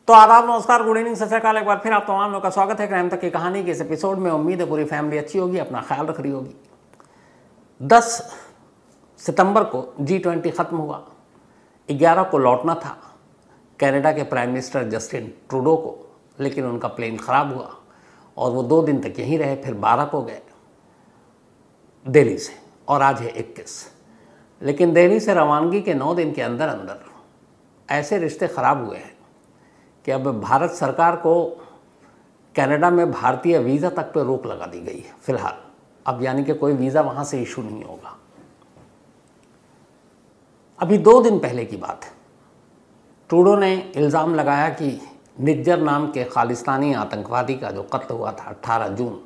तो आदाब, नमस्कार, गुड इवनिंग, सत श्री अकाल। एक बार फिर आप तमाम लोगों का स्वागत है क्राइम तक की कहानी के इस एपिसोड में। उम्मीद है पूरी फैमिली अच्छी होगी, अपना ख्याल रख रही होगी। 10 सितंबर को G20 ख़त्म हुआ। 11 को लौटना था कनाडा के प्राइम मिनिस्टर जस्टिन ट्रूडो को, लेकिन उनका प्लेन ख़राब हुआ और वो 2 दिन तक यहीं रहे। फिर 12 को गए दिल्ली से और आज है 21। लेकिन दिल्ली से रवानगी के 9 दिन के अंदर अंदर ऐसे रिश्ते ख़राब हुए हैं कि अब भारत सरकार को कनाडा में भारतीय वीज़ा तक पे रोक लगा दी गई है फ़िलहाल। अब यानी कि कोई वीज़ा वहाँ से इशू नहीं होगा। अभी 2 दिन पहले की बात है, ट्रूडो ने इल्ज़ाम लगाया कि निज्जर नाम के खालिस्तानी आतंकवादी का जो कत्ल हुआ था 18 जून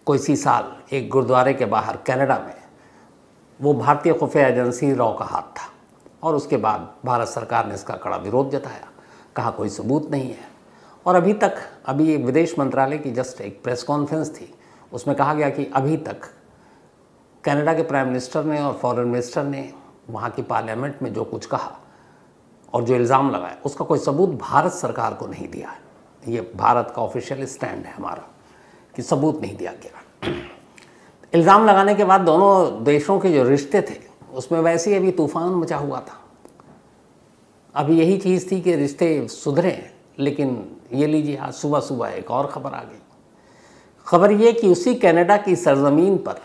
को इसी साल एक गुरुद्वारे के बाहर कनाडा में, वो भारतीय खुफिया एजेंसी रॉ का हाथ था। और उसके बाद भारत सरकार ने इसका कड़ा विरोध जताया, कहा कोई सबूत नहीं है। और अभी विदेश मंत्रालय की जस्ट एक प्रेस कॉन्फ्रेंस थी, उसमें कहा गया कि अभी तक कनाडा के प्राइम मिनिस्टर ने और फॉरेन मिनिस्टर ने वहाँ की पार्लियामेंट में जो कुछ कहा और जो इल्ज़ाम लगाया, उसका कोई सबूत भारत सरकार को नहीं दिया है। ये भारत का ऑफिशियल स्टैंड है हमारा कि सबूत नहीं दिया गया। इल्ज़ाम लगाने के बाद दोनों देशों के जो रिश्ते थे उसमें वैसे ही अभी तूफ़ान मचा हुआ था। अभी यही चीज़ थी कि रिश्ते सुधरे, लेकिन ये लीजिए आज सुबह सुबह एक और ख़बर आ गई। ख़बर ये कि उसी कनाडा की सरज़मीन पर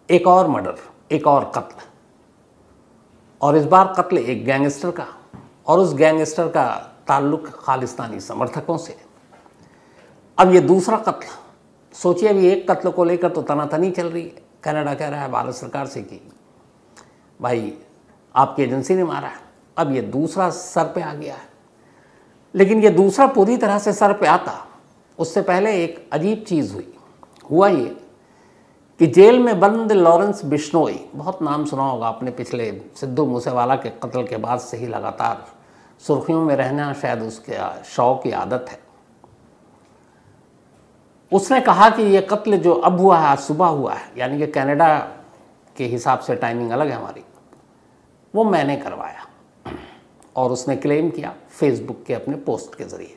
एक और मर्डर, एक और कत्ल, और इस बार कत्ल एक गैंगस्टर का, और उस गैंगस्टर का ताल्लुक़ खालिस्तानी समर्थकों से। अब ये दूसरा कत्ल, सोचिए, अभी एक कत्ल को लेकर तो तनातनी चल रही है। कनाडा कह रहा है भारत सरकार से कि भाई आपकी एजेंसी ने मारा है। अब ये दूसरा सर पे आ गया है। लेकिन ये दूसरा पूरी तरह से सर पे आता, उससे पहले एक अजीब चीज़ हुआ ये कि जेल में बंद लॉरेंस बिश्नोई, बहुत नाम सुना होगा आपने, पिछले सिद्धू मूसेवाला के कत्ल के बाद से ही लगातार सुर्खियों में रहना शायद उसके शौक की आदत है। उसने कहा कि ये कत्ल जो अब हुआ है, आज सुबह हुआ है, यानी कि कनाडा के हिसाब से टाइमिंग अलग है हमारी, वो मैंने करवाया। और उसने क्लेम किया फेसबुक के अपने पोस्ट के ज़रिए।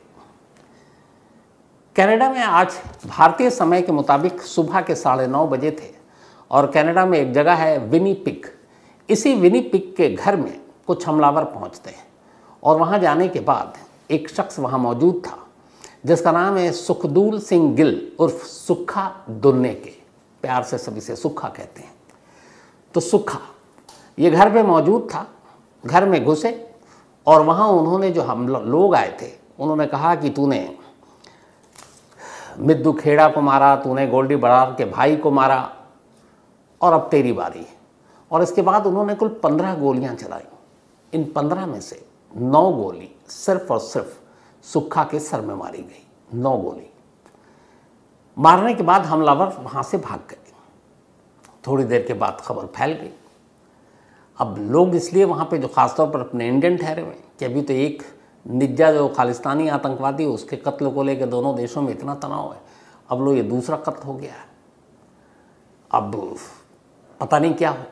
कनाडा में आज भारतीय समय के मुताबिक सुबह के 9:30 बजे थे और कनाडा में एक जगह है विनीपिग। इसी विनीपिग के घर में कुछ हमलावर पहुंचते हैं और वहां जाने के बाद एक शख्स वहां मौजूद था जिसका नाम है सुखदूल सिंह गिल उर्फ सुक्खा दुन्ने के, प्यार से सभी से सुक्खा कहते हैं। तो सुक्खा ये घर पे मौजूद था। घर में घुसे और वहाँ उन्होंने, जो हम लोग आए थे, उन्होंने कहा कि तूने मिद्दू खेड़ा को मारा, तूने गोल्डी बराड़ के भाई को मारा और अब तेरी बारी। और इसके बाद उन्होंने कुल 15 गोलियां चलाई। इन 15 में से 9 गोली सिर्फ और सिर्फ सुक्खा के सर में मारी गई। 9 गोली मारने के बाद हमलावर वहाँ से भाग गए। थोड़ी देर के बाद खबर फैल गई। अब लोग इसलिए वहाँ पे जो ख़ासतौर पर अपने इंडियन ठहरे हुए कि अभी तो एक निज्जा जो खालिस्तानी आतंकवादी, उसके कत्ल को लेकर दोनों देशों में इतना तनाव है। अब लो ये दूसरा कत्ल हो गया है। अब पता नहीं क्या हो।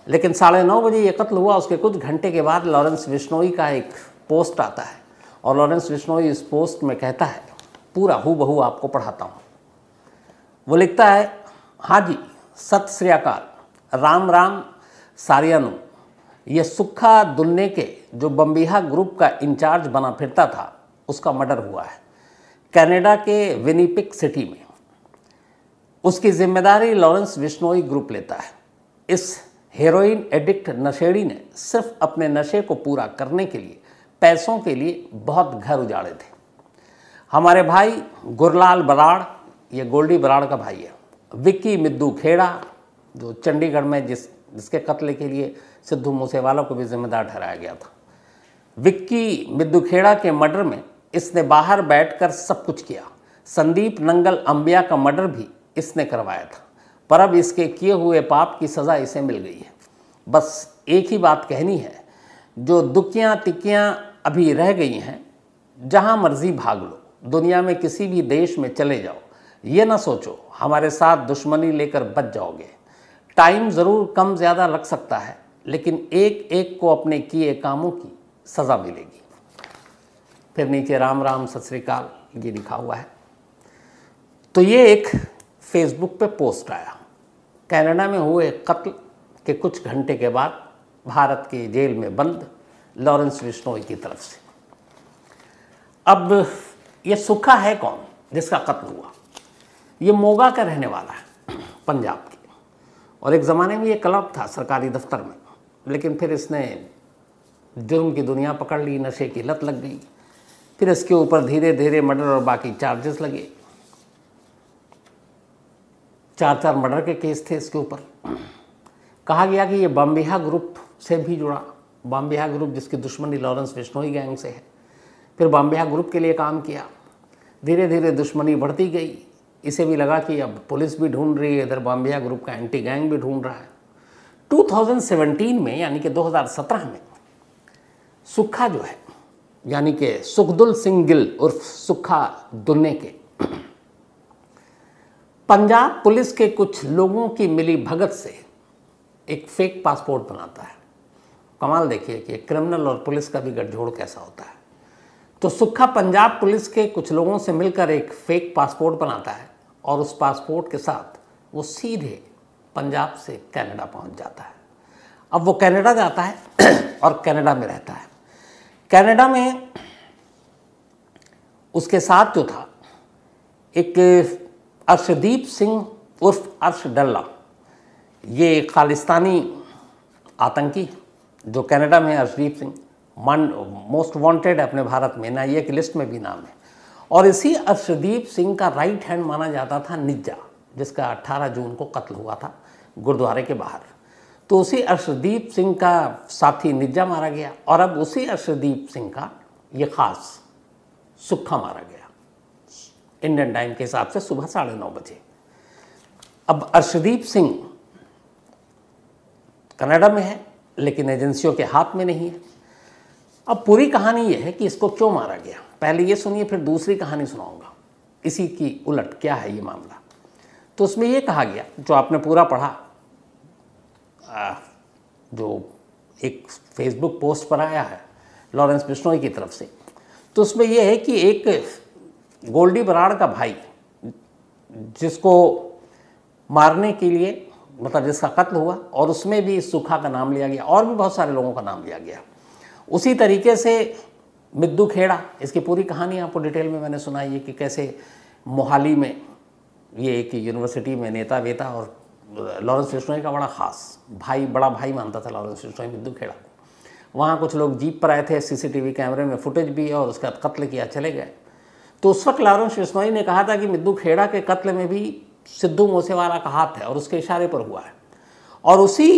लेकिन 9:30 बजे ये कत्ल हुआ। उसके कुछ घंटे के बाद लॉरेंस बिश्नोई का एक पोस्ट आता है और लॉरेंस बिश्नोई इस पोस्ट में कहता है, पूरा हूबहू आपको पढ़ाता हूँ। वो लिखता है, हाँ जी, सत श्री अकाल, राम राम सारियानु। ये सुक्खा दुन्ने के जो बम्बिहा ग्रुप का इंचार्ज बना फिरता था, उसका मर्डर हुआ है कनाडा के विनीपिग सिटी में। उसकी जिम्मेदारी लॉरेंस बिश्नोई ग्रुप लेता है। इस हेरोइन एडिक्ट नशेड़ी ने सिर्फ अपने नशे को पूरा करने के लिए, पैसों के लिए बहुत घर उजाड़े थे। हमारे भाई गुरलाल बराड़, ये गोल्डी बराड़ का भाई है, विक्की मिद्दू खेड़ा जो चंडीगढ़ में जिसके कत्ल के लिए सिद्धू मूसेवाला को भी जिम्मेदार ठहराया गया था, विक्की मिद्दू खेड़ा के मर्डर में इसने बाहर बैठकर सब कुछ किया। संदीप नंगल अंबिया का मर्डर भी इसने करवाया था, पर अब इसके किए हुए पाप की सज़ा इसे मिल गई है। बस एक ही बात कहनी है, जो दुखियाँ तिक्कियाँ अभी रह गई हैं, जहाँ मर्जी भाग लो, दुनिया में किसी भी देश में चले जाओ, ये ना सोचो हमारे साथ दुश्मनी लेकर बच जाओगे। टाइम ज़रूर कम ज़्यादा लग सकता है, लेकिन एक एक को अपने किए कामों की सज़ा मिलेगी। फिर नीचे राम राम सत श्री अकाल ये लिखा हुआ है। तो ये एक फेसबुक पे पोस्ट आया कनाडा में हुए कत्ल के कुछ घंटे के बाद भारत के जेल में बंद लॉरेंस बिश्नोई की तरफ से। अब ये सुक्खा है कौन जिसका कत्ल हुआ? ये मोगा का रहने वाला है, पंजाब के, और एक ज़माने में ये क्लब था सरकारी दफ्तर में, लेकिन फिर इसने जुर्म की दुनिया पकड़ ली, नशे की लत लग गई, फिर इसके ऊपर धीरे धीरे मर्डर और बाकी चार्जेस लगे। 4 मर्डर के केस थे इसके ऊपर। कहा गया कि ये बॉम्बेहा ग्रुप से भी जुड़ा, बॉम्बेहा ग्रुप जिसकी दुश्मनी लॉरेंस बिश्नोई गैंग से है। फिर बॉम्बेहा ग्रुप के लिए काम किया, धीरे धीरे दुश्मनी बढ़ती गई। इसे भी लगा कि अब पुलिस भी ढूंढ रही है, इधर बॉम्बेहा ग्रुप का एंटी गैंग भी ढूंढ रहा है। 2017 में यानी कि 2017 में सुक्खा जो है यानी कि सुखदुल सिंह गिल उर्फ सुक्खा दुन्ने के पंजाब पुलिस के कुछ लोगों की मिली भगत से एक फेक पासपोर्ट बनाता है। कमाल देखिए कि क्रिमिनल और पुलिस का भी गठजोड़ कैसा होता है। तो सुक्खा पंजाब पुलिस के कुछ लोगों से मिलकर एक फेक पासपोर्ट बनाता है और उस पासपोर्ट के साथ वो सीधे पंजाब से कनाडा पहुंच जाता है। अब वो कनाडा जाता है और कनाडा में रहता है। कनाडा में उसके साथ जो था एक अर्शदीप सिंह उर्फ अर्श डल्ला, ये खालिस्तानी आतंकी जो कनाडा में अर्शदीप सिंह मोस्ट वांटेड है अपने भारत में, NIA की लिस्ट में भी नाम है। और इसी अर्शदीप सिंह का राइट हैंड माना जाता था निज्जा, जिसका 18 जून को कत्ल हुआ था गुरुद्वारे के बाहर। तो उसी अर्शदीप सिंह का साथी निज्जा मारा गया और अब उसी अर्शदीप सिंह का ये खास सुक्खा मारा गया इंडियन टाइम के हिसाब से सुबह 9:30 बजे। अब अर्शदीप सिंह कनाडा में है लेकिन एजेंसियों के हाथ में नहीं है। अब पूरी कहानी यह है कि इसको क्यों मारा गया, पहले ये सुनिए फिर दूसरी कहानी सुनाऊंगा इसी की उलट क्या है ये मामला। तो उसमें ये कहा गया, जो आपने पूरा पढ़ा, जो एक फेसबुक पोस्ट पर आया है लॉरेंस बिश्नोई की तरफ से, तो उसमें यह है कि एक गोल्डी बराड़ का भाई जिसको मारने के लिए मतलब जिसका कत्ल हुआ और उसमें भी सुक्खा का नाम लिया गया और भी बहुत सारे लोगों का नाम लिया गया। उसी तरीके से मिद्दू खेड़ा, इसकी पूरी कहानी आपको डिटेल में मैंने सुनाई है कि कैसे मोहाली में ये एक यूनिवर्सिटी में नेता वेता और लॉरेंस बिश्नोई का बड़ा ख़ास भाई, बड़ा भाई मानता था लॉरेंस बिश्नोई मिद्दू खेड़ा को। वहाँ कुछ लोग जीप पर आए थे, CCTV कैमरे में फुटेज भी है और उसके बाद कत्ल किया, चले गए। तो उस वक्त लॉरेंस बिश्नोई ने कहा था कि मिद्दू खेड़ा के कत्ल में भी सिद्धू मूसेवाला का हाथ है और उसके इशारे पर हुआ है। और उसी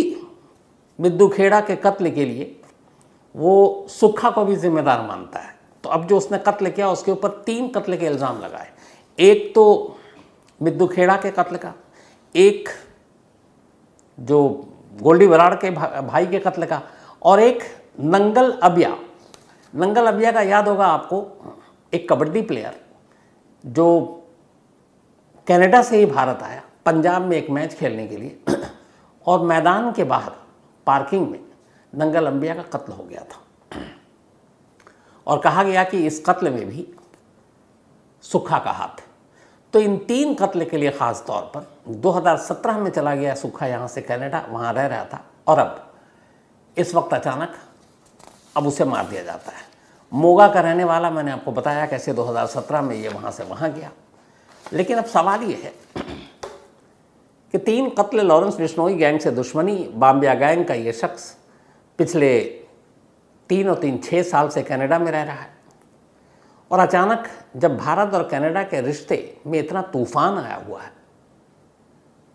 मिद्दू खेड़ा के कत्ल के लिए वो सुक्खा को भी जिम्मेदार मानता है। तो अब जो उसने कत्ल किया उसके ऊपर 3 कत्ल के इल्ज़ाम लगाए, एक तो मिद्दू खेड़ा के कत्ल का, एक जो गोल्डी बराड़ के भाई के कत्ल का, और एक नंगल अबिया। नंगल अबिया का याद होगा आपको, एक कबड्डी प्लेयर जो कनाडा से ही भारत आया पंजाब में एक मैच खेलने के लिए और मैदान के बाहर पार्किंग में नंगल अबिया का कत्ल हो गया था और कहा गया कि इस कत्ल में भी सुक्खा का हाथ है। तो इन 3 कत्ल के लिए ख़ास तौर पर 2017 में चला गया सुक्खा यहाँ से कनाडा, वहाँ रह रहा था और अब इस वक्त अचानक अब उसे मार दिया जाता है। मोगा का रहने वाला, मैंने आपको बताया कैसे 2017 में ये वहाँ से वहाँ गया। लेकिन अब सवाल ये है कि 3 कत्ल, लॉरेंस बिश्नोई गैंग से दुश्मनी, बॉम्बे गैंग का ये शख्स पिछले 3 और 3 6 साल से कनाडा में रह रहा है और अचानक जब भारत और कनाडा के रिश्ते में इतना तूफान आया हुआ है,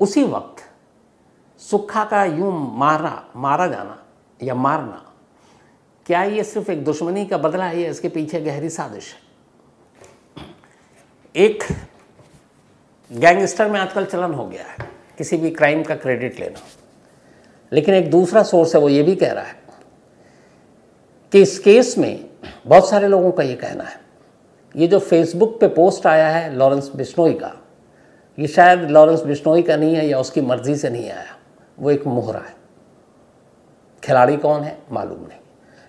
उसी वक्त सुक्खा का यूं मारा जाना या मारना, क्या ये सिर्फ एक दुश्मनी का बदला है या इसके पीछे गहरी साजिश है? एक गैंगस्टर में आजकल चलन हो गया है किसी भी क्राइम का क्रेडिट लेना, लेकिन एक दूसरा सोर्स है वो ये भी कह रहा है कि इस केस में बहुत सारे लोगों का ये कहना है ये जो फेसबुक पे पोस्ट आया है लॉरेंस बिश्नोई का, ये शायद लॉरेंस बिश्नोई का नहीं है या उसकी मर्जी से नहीं आया, वो एक मोहरा है। खिलाड़ी कौन है मालूम नहीं,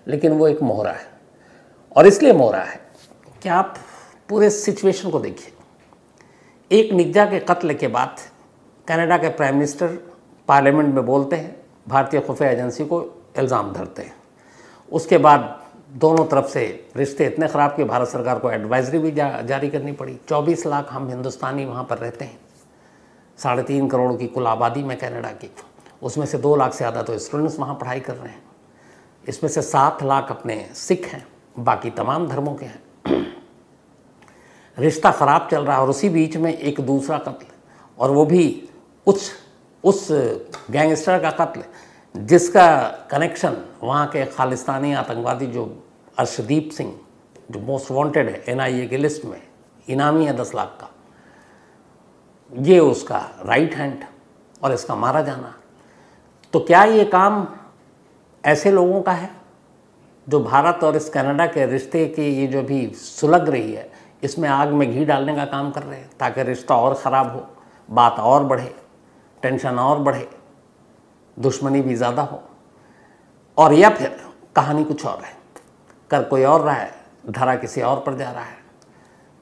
लेकिन वो एक मोहरा है। और इसलिए मोहरा है कि आप पूरे सिचुएशन को देखिए। एक निग्जा के कत्ल के बाद कनाडा के प्राइम मिनिस्टर पार्लियामेंट में बोलते हैं, भारतीय खुफिया एजेंसी को इल्ज़ाम धरते हैं। उसके बाद दोनों तरफ से रिश्ते इतने ख़राब कि भारत सरकार को एडवाइजरी भी जारी करनी पड़ी। 24 लाख हम हिंदुस्तानी वहाँ पर रहते हैं, 3.5 करोड़ की कुल आबादी में कनाडा की, उसमें से 2 लाख से ज़्यादा तो स्टूडेंट्स वहाँ पढ़ाई कर रहे हैं। इसमें से 7 लाख अपने सिख हैं, बाकी तमाम धर्मों के हैं। रिश्ता ख़राब चल रहा है और उसी बीच में एक दूसरा कत्ल, और वो भी उस गैंगस्टर का कत्ल जिसका कनेक्शन वहाँ के खालिस्तानी आतंकवादी जो अर्शदीप सिंह, जो मोस्ट वांटेड है NIA की लिस्ट में, इनामी है 10 लाख का, ये उसका राइट हैंड और इसका मारा जाना। तो क्या ये काम ऐसे लोगों का है जो भारत और इस कनाडा के रिश्ते की ये जो भी सुलग रही है, इसमें आग में घी डालने का काम कर रहे हैं ताकि रिश्ता और ख़राब हो, बात और बढ़े, टेंशन और बढ़े, दुश्मनी भी ज़्यादा हो, और या फिर कहानी कुछ और है, कर कोई और रहा है, धरा किसी और पर जा रहा है।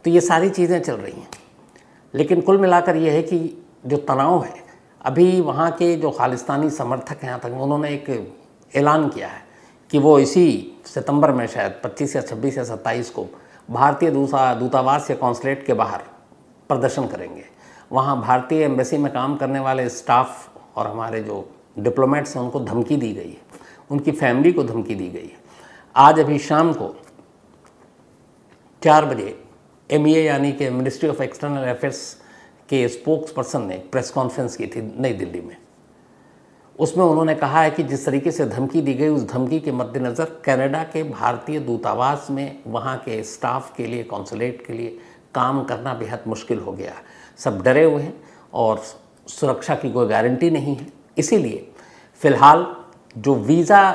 तो ये सारी चीज़ें चल रही हैं। लेकिन कुल मिलाकर ये है कि जो तनाव है, अभी वहाँ के जो खालिस्तानी समर्थक हैं आतंक, उन्होंने एक ऐलान किया है कि वो इसी सितंबर में शायद 25 या 26 या 27 को भारतीय दूतावास या कॉन्सुलेट के बाहर प्रदर्शन करेंगे। वहाँ भारतीय एम्बेसी में काम करने वाले स्टाफ और हमारे जो डिप्लोमेट्स हैं उनको धमकी दी गई है, उनकी फैमिली को धमकी दी गई है। आज अभी शाम को 4 बजे MEA यानी कि मिनिस्ट्री ऑफ एक्सटर्नल अफेयर्स के स्पोक्स पर्सन ने प्रेस कॉन्फ्रेंस की थी नई दिल्ली में। उसमें उन्होंने कहा है कि जिस तरीके से धमकी दी गई, उस धमकी के मद्देनज़र कनाडा के भारतीय दूतावास में वहाँ के स्टाफ के लिए, कॉन्सुलेट के लिए काम करना बेहद मुश्किल हो गया। सब डरे हुए हैं और सुरक्षा की कोई गारंटी नहीं है। इसीलिए फ़िलहाल जो वीज़ा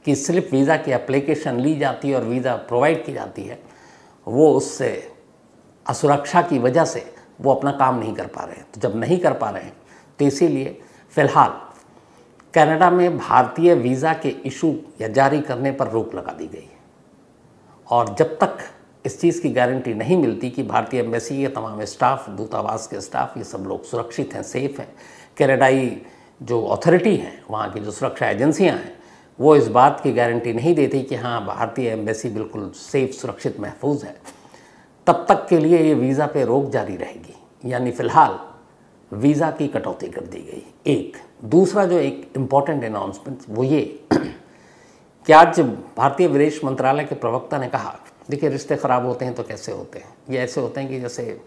की स्लिप, वीज़ा की एप्लीकेशन ली जाती है और वीज़ा प्रोवाइड की जाती है, वो उससे असुरक्षा की वजह से वो अपना काम नहीं कर पा रहे हैं। तो जब नहीं कर पा रहे हैं तो इसीलिए फ़िलहाल कनाडा में भारतीय वीज़ा के इशू या जारी करने पर रोक लगा दी गई है। और जब तक इस चीज़ की गारंटी नहीं मिलती कि भारतीय एम्बेसी के तमाम स्टाफ, दूतावास के स्टाफ, ये सब लोग सुरक्षित हैं, सेफ़ हैं, कनाडाई जो अथॉरिटी हैं, वहाँ की जो सुरक्षा एजेंसियाँ हैं, वो इस बात की गारंटी नहीं देती कि हाँ भारतीय एम्बेसी बिल्कुल सेफ़, सुरक्षित, महफूज है, तब तक के लिए ये वीज़ा पे रोक जारी रहेगी। यानी फ़िलहाल वीज़ा की कटौती कर दी गई। एक दूसरा जो एक इम्पॉर्टेंट अनाउंसमेंट वो ये कि आज भारतीय विदेश मंत्रालय के प्रवक्ता ने कहा, देखिए रिश्ते ख़राब होते हैं तो कैसे होते हैं, ये ऐसे होते हैं कि जैसे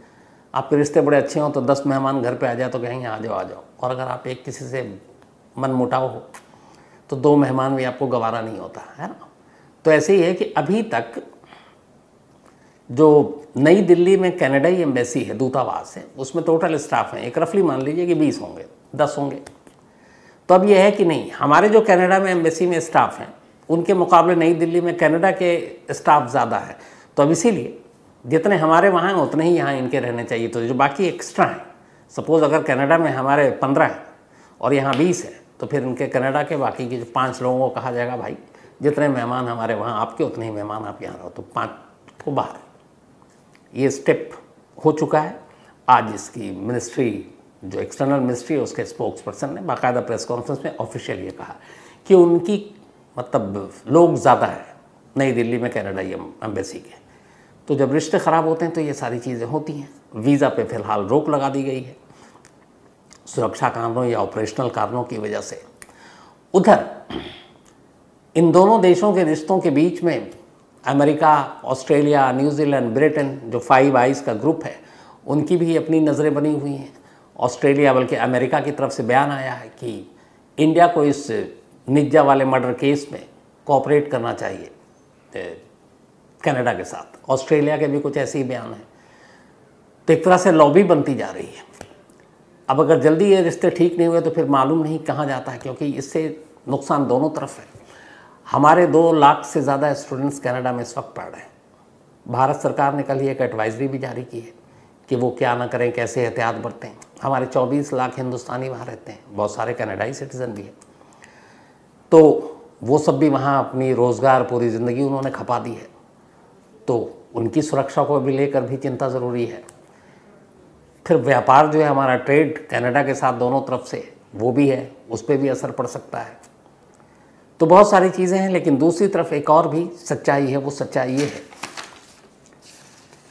आपके रिश्ते बड़े अच्छे हों तो 10 मेहमान घर पे आ जाए तो कहेंगे आ जाओ आ जाओ, और अगर आप एक किसी से मन मुटाव हो तो 2 मेहमान भी आपको गवारा नहीं होता है ना। तो ऐसे ही है कि अभी तक जो नई दिल्ली में कनाडाई एम्बेसी है, दूतावास है, उसमें टोटल स्टाफ हैं, एक रफली मान लीजिए कि 20 होंगे, 10 होंगे। तो अब यह है कि नहीं, हमारे जो कनाडा में एम्बेसी में स्टाफ हैं उनके मुकाबले नई दिल्ली में कनाडा के स्टाफ ज़्यादा है। तो अब इसीलिए जितने हमारे वहाँ हैं उतने ही यहाँ इनके रहने चाहिए। तो जो बाकी एक्स्ट्रा हैं, सपोज़ अगर कनाडा में हमारे 15 हैं और यहाँ 20 है, तो फिर इनके कनाडा के बाकी के जो 5 लोगों को कहा जाएगा, भाई जितने मेहमान हमारे वहाँ आपके उतने ही मेहमान आप यहाँ रहो, तो 5 को बाहर। ये स्टेप हो चुका है। आज इसकी मिनिस्ट्री, जो एक्सटर्नल मिनिस्ट्री है, उसके स्पोक्स पर्सन ने बाकायदा प्रेस कॉन्फ्रेंस में ऑफिशियल ये कहा कि उनकी मतलब लोग ज़्यादा है नई दिल्ली में कनाडाई एम्बेसी के। तो जब रिश्ते ख़राब होते हैं तो ये सारी चीज़ें होती हैं। वीज़ा पे फ़िलहाल रोक लगा दी गई है सुरक्षा कारणों या ऑपरेशनल कारणों की वजह से। उधर इन दोनों देशों के रिश्तों के बीच में अमेरिका, ऑस्ट्रेलिया, न्यूजीलैंड, ब्रिटेन, जो 5 आइज़ का ग्रुप है, उनकी भी अपनी नज़रें बनी हुई हैं। ऑस्ट्रेलिया, बल्कि अमेरिका की तरफ से बयान आया है कि इंडिया को इस निज्जा वाले मर्डर केस में कोऑपरेट करना चाहिए कनाडा के साथ। ऑस्ट्रेलिया के भी कुछ ऐसे ही बयान हैं। तो एक तरह से लॉबी बनती जा रही है। अब अगर जल्दी ये रिश्ते ठीक नहीं हुए तो फिर मालूम नहीं कहाँ जाता है, क्योंकि इससे नुकसान दोनों तरफ है। हमारे 2 लाख से ज़्यादा स्टूडेंट्स कनाडा में इस वक्त पढ़ रहे हैं। भारत सरकार ने कल ही एक एडवाइजरी भी जारी की है कि वो क्या ना करें, कैसे एहतियात बरतें। हमारे 24 लाख हिंदुस्तानी वहाँ रहते हैं, बहुत सारे कनाडाई सिटीज़न भी हैं। तो वो सब भी वहाँ अपनी रोज़गार, पूरी ज़िंदगी उन्होंने खपा दी है। तो उनकी सुरक्षा को भी लेकर भी चिंता ज़रूरी है। फिर व्यापार जो है हमारा, ट्रेड कनाडा के साथ दोनों तरफ से, वो भी है, उस पर भी असर पड़ सकता है। तो बहुत सारी चीज़ें हैं। लेकिन दूसरी तरफ एक और भी सच्चाई है, वो सच्चाई ये है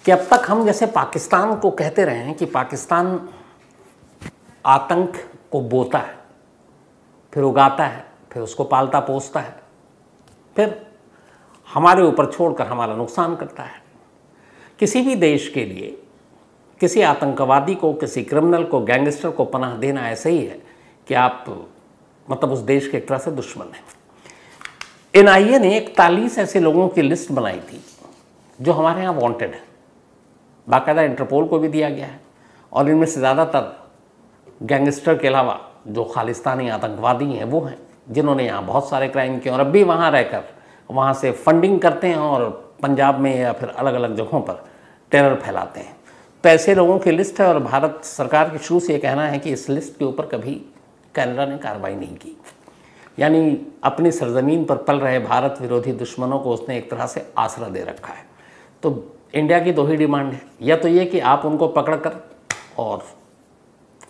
कि अब तक हम जैसे पाकिस्तान को कहते रहे हैं कि पाकिस्तान आतंक को बोता है, फिर उगाता है, फिर उसको पालता पोसता है, फिर हमारे ऊपर छोड़कर हमारा नुकसान करता है। किसी भी देश के लिए किसी आतंकवादी को, किसी क्रिमिनल को, गैंगस्टर को पनाह देना ऐसे ही है कि आप मतलब उस देश के एक तरह से दुश्मन हैं। एनआईए ने 41 ऐसे लोगों की लिस्ट बनाई थी जो हमारे यहाँ वांटेड है, बाकायदा इंटरपोल को भी दिया गया है। और इनमें से ज़्यादातर गैंगस्टर के अलावा जो खालिस्तानी आतंकवादी हैं वो हैं, जिन्होंने यहाँ बहुत सारे क्राइम किए और अब भी वहाँ रहकर वहाँ से फंडिंग करते हैं और पंजाब में या फिर अलग अलग जगहों पर टेरर फैलाते हैं। तो ऐसे लोगों की लिस्ट है और भारत सरकार की शुरू से ये कहना है कि इस लिस्ट के ऊपर कभी कनाडा ने कार्रवाई नहीं की। यानी अपनी सरजमीन पर पल रहे भारत विरोधी दुश्मनों को उसने एक तरह से आसरा दे रखा है। तो इंडिया की दो ही डिमांड है, या तो ये कि आप उनको पकड़कर और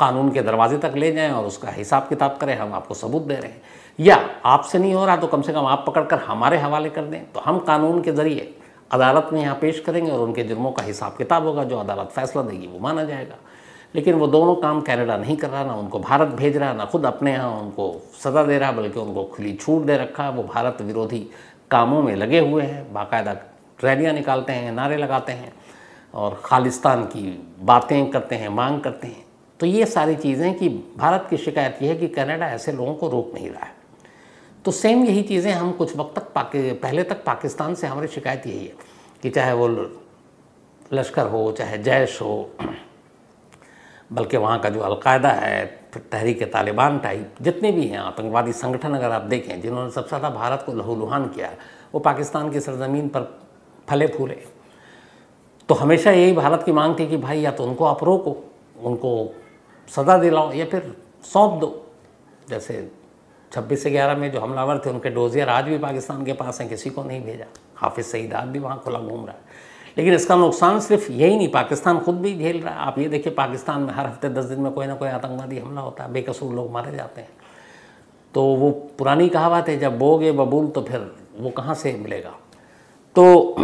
कानून के दरवाजे तक ले जाएं और उसका हिसाब किताब करें, हम आपको सबूत दे रहे हैं, या आपसे नहीं हो रहा तो कम से कम आप पकड़कर हमारे हवाले कर दें, तो हम कानून के ज़रिए अदालत में यहाँ पेश करेंगे और उनके जुर्मों का हिसाब किताब होगा, जो अदालत फैसला देगी वो माना जाएगा। लेकिन वो दोनों काम कनाडा नहीं कर रहा, ना उनको भारत भेज रहा, ना खुद अपने यहाँ उनको सज़ा दे रहा, बल्कि उनको खुली छूट दे रखा है। वो भारत विरोधी कामों में लगे हुए हैं, बाकायदा रैलियाँ निकालते हैं, नारे लगाते हैं और खालिस्तान की बातें करते हैं, मांग करते हैं। तो ये सारी चीज़ें कि भारत की शिकायत ये है कि कनाडा ऐसे लोगों को रोक नहीं रहा है। तो सेम यही चीज़ें हम कुछ वक्त तक पहले तक पाकिस्तान से हमारी शिकायत यही है कि चाहे वो लश्कर हो, चाहे जैश हो, बल्कि वहाँ का जो अलकायदा है, फिर तहरीक तालिबान टाइप जितने भी हैं आतंकवादी संगठन, अगर आप देखें जिन्होंने सबसे ज़्यादा भारत को लहूलुहान किया, वो पाकिस्तान की सरजमीन पर फले फूले। तो हमेशा यही भारत की मांग थी कि भाई या तो उनको आप रोको, उनको सज़ा दिलाओ, या फिर सौंप दो। जैसे 26 से 11 में जो हमलावर थे उनके डोजियर आज भी पाकिस्तान के पास हैं, किसी को नहीं भेजा। हाफिज़ सईद आज भी वहाँ खुला घूम रहा है। लेकिन इसका नुकसान सिर्फ यही नहीं, पाकिस्तान खुद भी झेल रहा है। आप ये देखिए, पाकिस्तान में हर हफ्ते 10 दिन में कोई ना कोई आतंकवादी हमला होता है, बेकसूर लोग मारे जाते हैं। तो वो पुरानी कहावत है, जब बोगे बबूल तो फिर वो कहाँ से मिलेगा। तो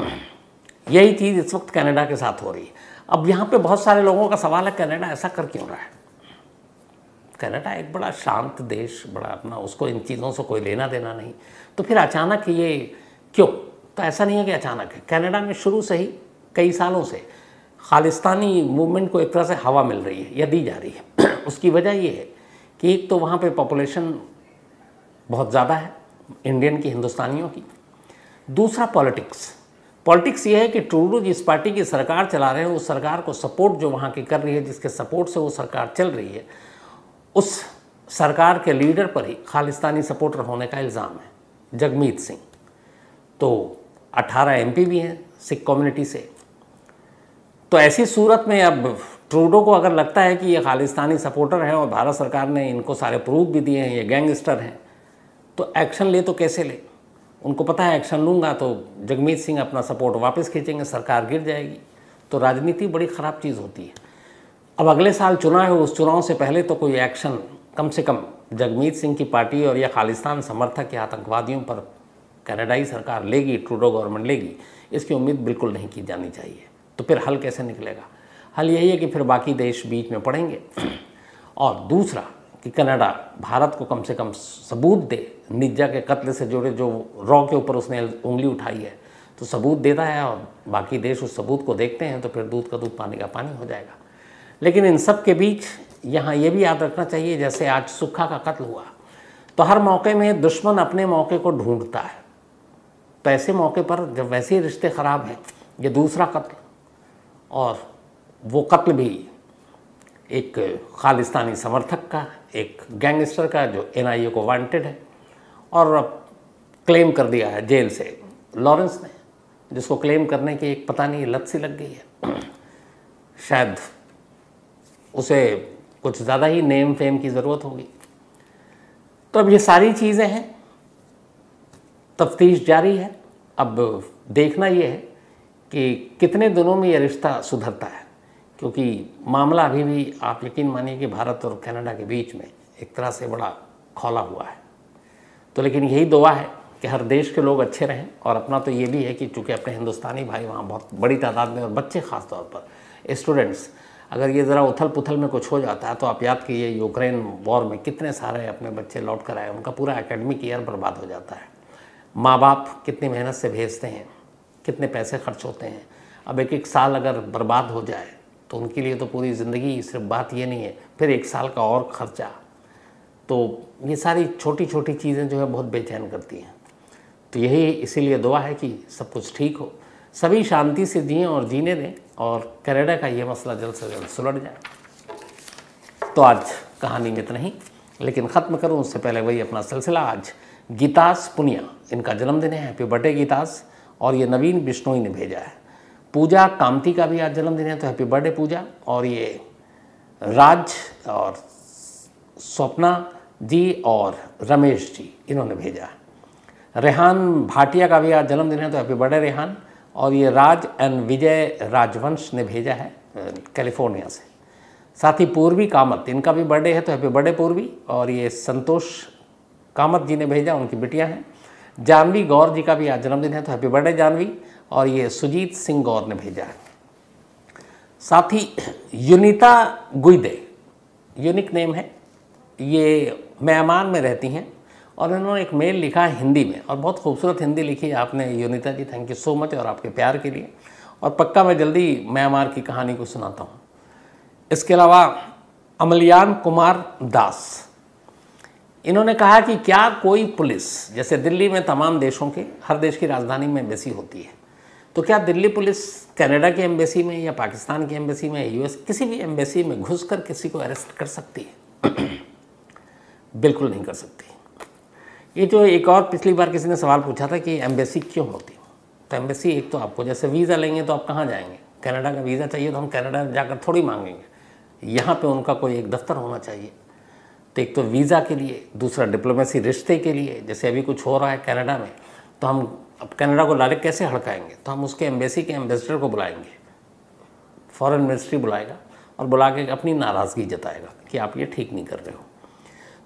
यही चीज़ इस वक्त कनाडा के साथ हो रही है। अब यहाँ पे बहुत सारे लोगों का सवाल है, कनाडा ऐसा कर क्यों रहा है? कनाडा एक बड़ा शांत देश, बड़ा अपना, उसको इन चीज़ों से कोई लेना देना नहीं, तो फिर अचानक ये क्यों? तो ऐसा नहीं है कि अचानक है। कनाडा में शुरू से ही कई सालों से खालिस्तानी मूवमेंट को एक तरह से हवा मिल रही है या दी जा रही है। उसकी वजह ये है कि एक तो वहाँ पे पॉपुलेशन बहुत ज़्यादा है इंडियन की, हिंदुस्तानियों की। दूसरा पॉलिटिक्स ये है कि ट्रूडो जिस पार्टी की सरकार चला रहे हैं, उस सरकार को सपोर्ट जो वहाँ की कर रही है, जिसके सपोर्ट से वो सरकार चल रही है, उस सरकार के लीडर पर ही खालिस्तानी सपोर्टर होने का इल्ज़ाम है, जगमीत सिंह। तो 18 एमपी भी हैं सिख कम्युनिटी से। तो ऐसी सूरत में अब ट्रूडो को अगर लगता है कि ये खालिस्तानी सपोर्टर हैं और भारत सरकार ने इनको सारे प्रूफ भी दिए हैं, ये गैंगस्टर हैं, तो एक्शन ले तो कैसे ले? उनको पता है एक्शन लूँगा तो जगमीत सिंह अपना सपोर्ट वापस खींचेंगे, सरकार गिर जाएगी। तो राजनीति बड़ी ख़राब चीज़ होती है। अब अगले साल चुनाव है, उस चुनाव से पहले तो कोई एक्शन कम से कम जगमीत सिंह की पार्टी और या खालिस्तान समर्थक या आतंकवादियों पर कनाडाई सरकार लेगी, ट्रूडो गवर्नमेंट लेगी, इसकी उम्मीद बिल्कुल नहीं की जानी चाहिए। तो फिर हल कैसे निकलेगा? हल यही है कि फिर बाकी देश बीच में पड़ेंगे। और दूसरा कि कनाडा भारत को कम से कम सबूत दे, निज्जा के कत्ल से जुड़े जो रॉ के ऊपर उसने उंगली उठाई है, तो सबूत देता है और बाकी देश उस सबूत को देखते हैं, तो फिर दूध का दूध पानी का पानी हो जाएगा। लेकिन इन सब के बीच यहाँ ये भी याद रखना चाहिए, जैसे आज सुक्खा का कत्ल हुआ, तो हर मौके में दुश्मन अपने मौके को ढूंढता है। तो ऐसे मौके पर जब वैसे ही रिश्ते ख़राब हैं, ये दूसरा कत्ल, और वो कत्ल भी एक खालिस्तानी समर्थक का, एक गैंगस्टर का जो एनआईए को वांटेड है, और अब क्लेम कर दिया है जेल से लॉरेंस ने, जिसको क्लेम करने की एक पता नहीं लत सी लग गई है। शायद उसे कुछ ज़्यादा ही नेम फेम की ज़रूरत होगी। तो अब ये सारी चीज़ें हैं, तफ्तीश जारी है। अब देखना ये है कि कितने दिनों में ये रिश्ता सुधरता है, क्योंकि मामला अभी भी आप यकीन मानिए कि भारत और कनाडा के बीच में एक तरह से बड़ा खौला हुआ है। तो लेकिन यही दुआ है कि हर देश के लोग अच्छे रहें, और अपना तो ये भी है कि चूँकि अपने हिंदुस्तानी भाई वहाँ बहुत बड़ी तादाद में, और बच्चे ख़ास तौर पर स्टूडेंट्स, अगर ये ज़रा उथल पुथल में कुछ हो जाता है तो आप याद कीजिए यूक्रेन वॉर में कितने सारे अपने बच्चे लौट कर आए, उनका पूरा एकेडमिक ईयर बर्बाद हो जाता है। माँ बाप कितनी मेहनत से भेजते हैं, कितने पैसे खर्च होते हैं। अब एक साल अगर बर्बाद हो जाए तो उनके लिए तो पूरी ज़िंदगी, सिर्फ बात ये नहीं है फिर एक साल का और ख़र्चा। तो ये सारी छोटी छोटी चीज़ें जो है बहुत बेचैन करती हैं। तो यही इसीलिए दुआ है कि सब कुछ ठीक हो, सभी शांति से जिएं और जीने दें, और कनाडा का ये मसला जल्द से जल्द सुलझ जाए। तो आज कहानी में इतना ही, लेकिन ख़त्म करूं उससे पहले वही अपना सिलसिला। आज गीतास पुनिया, इनका जन्मदिन है, हैप्पी बर्थडे गीतास। और ये नवीन बिश्नोई ने भेजा है। पूजा कामती का भी आज जन्मदिन है, तो हैप्पी बर्थडे पूजा। और ये राज और स्वप्ना जी और रमेश जी, इन्होंने भेजा है। रेहान भाटिया का भी आज जन्मदिन है, तो हैप्पी बर्थडे रेहान। और ये राज एंड विजय राजवंश ने भेजा है कैलिफोर्निया से। साथ ही पूर्वी कामत, इनका भी बर्थडे है, तो हैप्पी बर्थडे पूर्वी। और ये संतोष कामत जी ने भेजा, उनकी बिटियां हैं। जानवी गौर जी का भी आज जन्मदिन है, तो हैप्पी बर्थडे जानवी। और ये सुजीत सिंह गौर ने भेजा है। साथ ही यूनिता गुइदे, यूनिक नेम है, ये म्यांमार में रहती हैं, और इन्होंने एक मेल लिखा है हिंदी में, और बहुत खूबसूरत हिंदी लिखी है आपने यूनिता जी, थैंक यू सो मच, और आपके प्यार के लिए। और पक्का मैं जल्दी म्यांमार की कहानी को सुनाता हूँ। इसके अलावा अमलियान कुमार दास, इन्होंने कहा कि क्या कोई पुलिस, जैसे दिल्ली में तमाम देशों के, हर देश की राजधानी में एम्बेसी होती है, तो क्या दिल्ली पुलिस कनाडा की एम्बेसी में या पाकिस्तान की एम्बेसी में, यूएस किसी भी एम्बेसी में घुसकर किसी को अरेस्ट कर सकती है? बिल्कुल नहीं कर सकती। ये जो एक और पिछली बार किसी ने सवाल पूछा था कि एम्बेसी क्यों होती है, तो एम्बेसी एक तो आपको, जैसे वीज़ा लेंगे तो आप कहाँ जाएंगे, कनाडा का वीज़ा चाहिए तो हम कनाडा जाकर थोड़ी मांगेंगे, यहाँ पे उनका कोई एक दफ्तर होना चाहिए। तो एक तो वीज़ा के लिए, दूसरा डिप्लोमेसी रिश्ते के लिए। जैसे अभी कुछ हो रहा है कनाडा में, तो हम अब कनाडा को डायरेक्ट कैसे हड़काएंगे, तो हम उसके एम्बेसी के एम्बेसडर को बुलाएंगे, फॉरेन मिनिस्ट्री बुलाएगा, और बुला के अपनी नाराज़गी जताएगा कि आप ये ठीक नहीं कर रहे हो।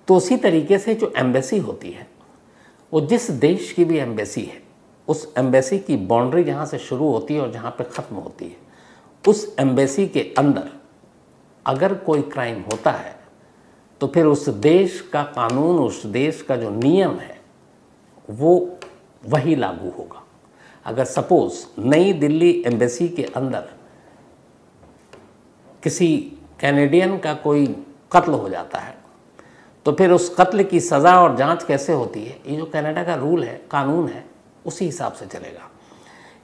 तो उसी तरीके से जो एम्बेसी होती है, वो जिस देश की भी एम्बेसी है, उस एम्बेसी की बाउंड्री जहाँ से शुरू होती है और जहाँ पे ख़त्म होती है, उस एम्बेसी के अंदर अगर कोई क्राइम होता है तो फिर उस देश का कानून, उस देश का जो नियम है, वो वही लागू होगा। अगर सपोज़ नई दिल्ली एम्बेसी के अंदर किसी कैनेडियन का कोई कत्ल हो जाता है, तो फिर उस कत्ल की सज़ा और जांच कैसे होती है, ये जो कनाडा का रूल है, कानून है, उसी हिसाब से चलेगा।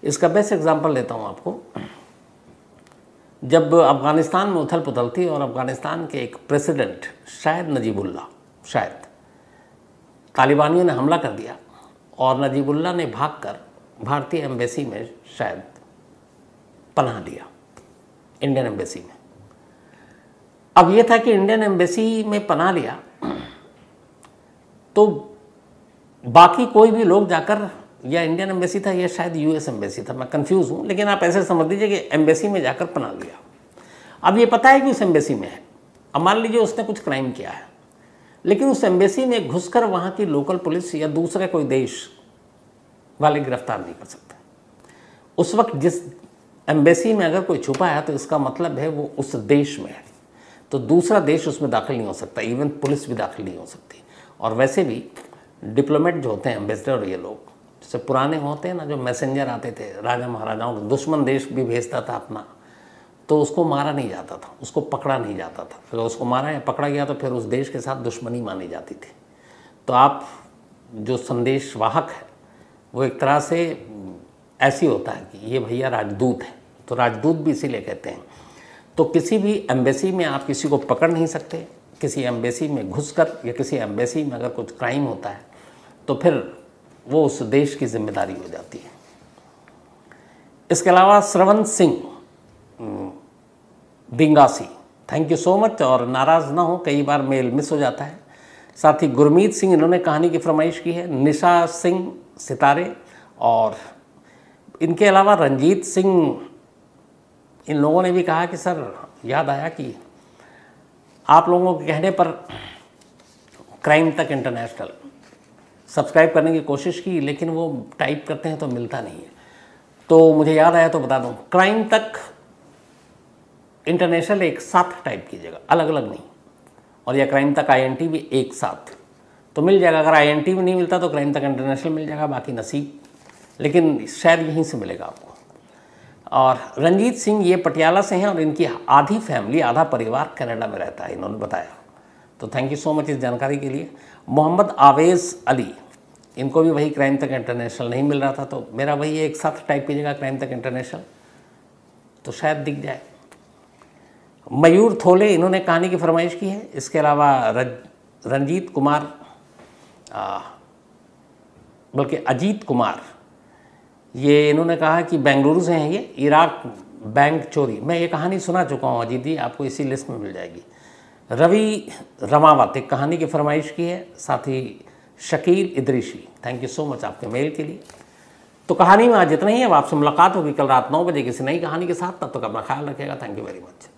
इसका बेस्ट एग्जांपल लेता हूँ आपको। जब अफ़गानिस्तान में उथल पुथल थी और अफ़गानिस्तान के एक प्रेसिडेंट, शायद नजीबुल्ला, शायद तालिबानियों ने हमला कर दिया, और नजीबुल्ला ने भागकर भारतीय एम्बेसी में शायद पनाह लिया, इंडियन एम्बेसी में। अब ये था कि इंडियन एम्बेसी में पनाह लिया तो बाकी कोई भी लोग जाकर, या इंडियन एम्बेसी था या शायद यूएस एम्बेसी था, मैं कंफ्यूज हूँ, लेकिन आप ऐसे समझ लीजिए कि एम्बेसी में जाकर पनाह लिया। अब ये पता है कि उस एम्बेसी में है, अब मान लीजिए उसने कुछ क्राइम किया है, लेकिन उस एम्बेसी में घुसकर वहाँ की लोकल पुलिस या दूसरे कोई देश वाले गिरफ्तार नहीं कर सकते। उस वक्त जिस एम्बेसी में अगर कोई छुपा है तो इसका मतलब है वो उस देश में है, तो दूसरा देश उसमें दाखिल नहीं हो सकता, इवन पुलिस भी दाखिल नहीं हो सकती। और वैसे भी डिप्लोमेट जो होते हैं, एम्बेसडर, ये लोग जैसे पुराने होते हैं ना, जो मैसेंजर आते थे राजा महाराजाओं को, दुश्मन देश भी भेजता था अपना, तो उसको मारा नहीं जाता था, उसको पकड़ा नहीं जाता था। अगर उसको मारा या पकड़ा गया तो फिर उस देश के साथ दुश्मनी मानी जाती थी। तो आप जो संदेश वाहक है वो एक तरह से ऐसी होता है कि ये भैया राजदूत है, तो राजदूत भी इसीलिए कहते हैं। तो किसी भी एम्बेसी में आप किसी को पकड़ नहीं सकते। किसी एम्बेसी में घुसकर या किसी एम्बेसी में अगर कुछ क्राइम होता है तो फिर वो उस देश की जिम्मेदारी हो जाती है। इसके अलावा Shravan Singh Dingasi, thank you so much, और नाराज़ ना हो, कई बार मेल मिस हो जाता है। साथ ही गुरमीत सिंह, इन्होंने कहानी की फरमाइश की है। निशा सिंह सितारे, और इनके अलावा रंजीत सिंह, इन लोगों ने भी कहा कि सर याद आया कि आप लोगों के कहने पर क्राइम तक इंटरनेशनल सब्सक्राइब करने की कोशिश की, लेकिन वो टाइप करते हैं तो मिलता नहीं है, तो मुझे याद आया तो बता दूं, क्राइम तक इंटरनेशनल एक साथ टाइप कीजिएगा, अलग अलग नहीं, और या क्राइम तक INT भी एक साथ तो मिल जाएगा। अगर INT भी नहीं मिलता तो क्राइम तक इंटरनेशनल मिल जाएगा, बाकी नसीब, लेकिन शायद यहीं से मिलेगा आपको। और रंजीत सिंह ये पटियाला से हैं और इनकी आधी फैमिली, आधा परिवार कनाडा में रहता है, इन्होंने बताया। तो थैंक यू सो मच इस जानकारी के लिए। मोहम्मद आवेज़ अली, इनको भी वही क्राइम तक इंटरनेशनल नहीं मिल रहा था, तो मेरा वही एक साथ टाइप कीजिएगा क्राइम तक इंटरनेशनल तो शायद दिख जाए। मयूर थोले, इन्होंने कहानी की फरमाइश की है। इसके अलावा रंजीत कुमार, बल्कि अजीत कुमार, ये इन्होंने कहा कि बेंगलुरु से हैं ये, इराक बैंक चोरी। मैं ये कहानी सुना चुका हूँ अजीत जी, आपको इसी लिस्ट में मिल जाएगी। रवि रमावत एक कहानी की फरमाइश की है, साथ ही Shakeel Idrisi, thank you so much आपके मेल के लिए। तो कहानी में आज इतना ही है, अब आपसे मुलाकात होगी कल रात 9 बजे किसी नई कहानी के साथ, तब तक अपना ख्याल रखिएगा। Thank you very much.